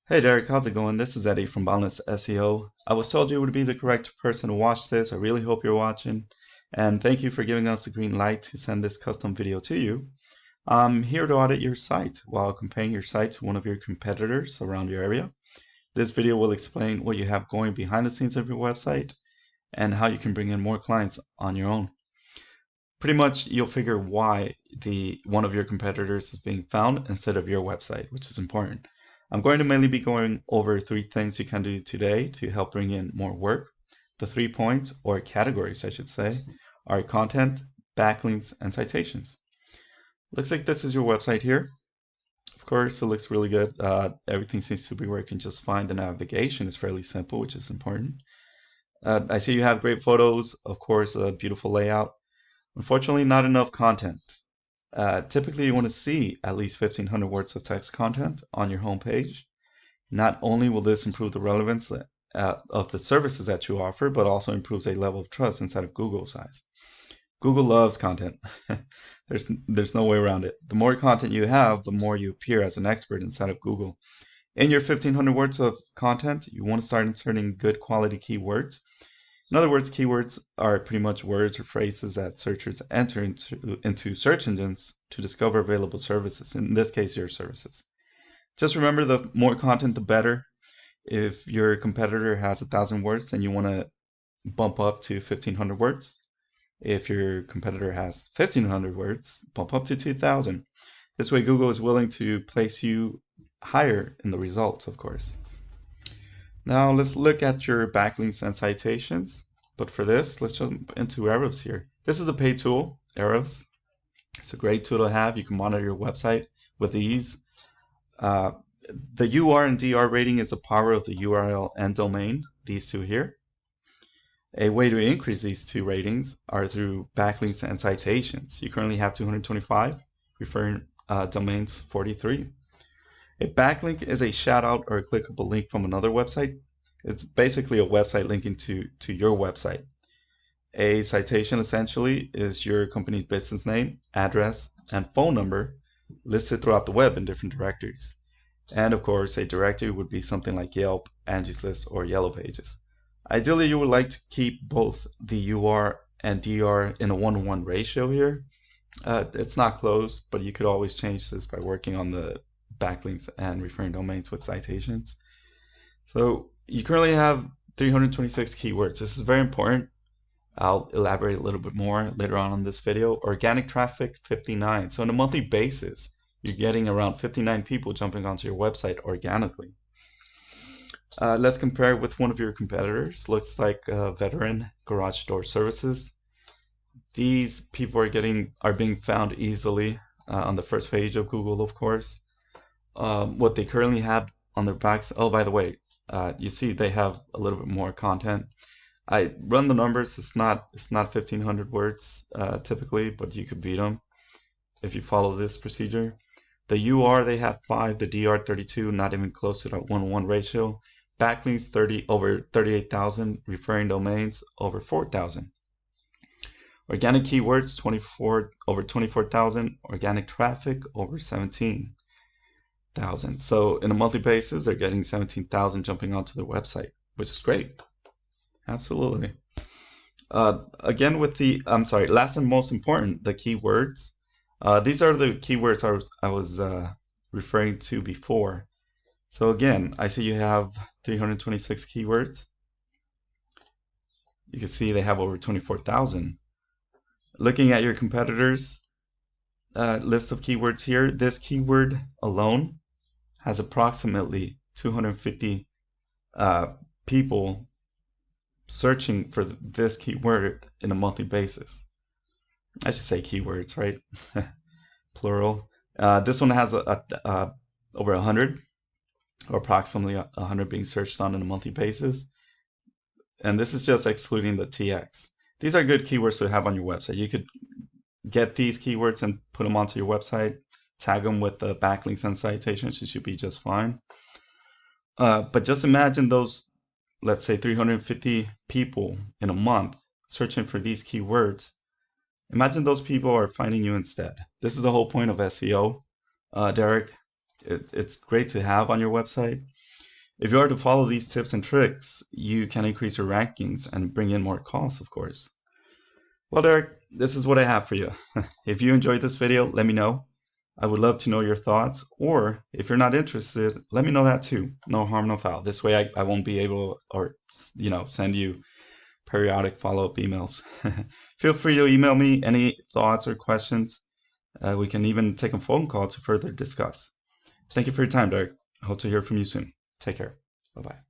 Hey Derek, how's it going? This is Eddie from Boundless SEO. I was told you would be the correct person to watch this. I really hope you're watching. And thank you for giving us the green light to send this custom video to you. I'm here to audit your site while comparing your site to one of your competitors around your area. This video will explain what you have going behind the scenes of your website and how you can bring in more clients on your own. Pretty much you'll figure why one of your competitors is being found instead of your website, which is important. I'm going to mainly be going over 3 things you can do today to help bring in more work. The 3 points, or categories I should say, are content, backlinks, and citations. Looks like this is your website here. Of course, it looks really good. Everything seems to be working just fine. The navigation is fairly simple, which is important. I see you have great photos, of course, a beautiful layout. Unfortunately, not enough content. Typically, you want to see at least 1,500 words of text content on your homepage. Not only will this improve the relevance of the services that you offer, but also improves a level of trust inside of Google's eyes. Google loves content. There's no way around it. The more content you have, the more you appear as an expert inside of Google. In your 1,500 words of content, you want to start inserting good quality keywords. In other words, keywords are pretty much words or phrases that searchers enter into search engines to discover available services, in this case, your services. Just remember, the more content, the better. If your competitor has 1,000 words, then you want to bump up to 1,500 words. If your competitor has 1,500 words, bump up to 2,000. This way, Google is willing to place you higher in the results, of course. Now let's look at your backlinks and citations. But for this, let's jump into Ahrefs here. This is a paid tool, Ahrefs. It's a great tool to have. You can monitor your website with ease. The UR and DR rating is the power of the URL and domain, these two here. A way to increase these two ratings are through backlinks and citations. You currently have 225, referring domains 43. A backlink is a shout out or a clickable link from another website. It's basically a website linking to your website. A citation essentially is your company's business name, address, and phone number listed throughout the web in different directories. And of course, a directory would be something like Yelp, Angie's List, or Yellow Pages. Ideally, you would like to keep both the UR and DR in a 1-to-1 ratio here. It's not closed, but you could always change this by working on the backlinks and referring domains with citations. So you currently have 326 keywords. This is very important. I'll elaborate a little bit more later on in this video. Organic traffic, 59. So on a monthly basis, you're getting around 59 people jumping onto your website organically. Let's compare it with one of your competitors. Looks like Veteran GarageDoor Services. These people are being found easily on the first page of Google, of course. What they currently have on their backs. Oh, by the way, you see they have a little bit more content. I run the numbers. It's not 1,500 words typically, but you could beat them if you follow this procedure. The UR they have 5, the DR 32, not even close to that 1-to-1 ratio. Backlinks over 38,000, referring domains over 4,000. Organic keywords over 24,000, organic traffic over 17,000. So in a monthly basis, they're getting 17,000 jumping onto their website, which is great. Absolutely. Again, last and most important, the keywords. These are the keywords I was referring to before. So again, I see you have 326 keywords. You can see they have over 24,000. Looking at your competitors' list of keywords here, this keyword alone has approximately 250 people searching for this keyword in a monthly basis. I should say keywords, right? Plural. This one has over 100, or approximately 100 being searched on a monthly basis. And this is just excluding the TX. These are good keywords to have on your website. You could get these keywords and put them onto your website, tag them with the backlinks and citations. It should be just fine. But just imagine those, let's say 350 people in a month searching for these keywords. Imagine those people are finding you instead. This is the whole point of SEO, Derek. It's great to have on your website. If you are to follow these tips and tricks, you can increase your rankings and bring in more calls, of course. Well, Derek, this is what I have for you. If you enjoyed this video, let me know. I would love to know your thoughts, or if you're not interested, let me know that too. No harm, no foul. This way I won't be able, or send you periodic follow-up emails. Feel free to email me any thoughts or questions. We can even take a phone call to further discuss. Thank you for your time, Derek. I hope to hear from you soon. Take care. Bye-bye.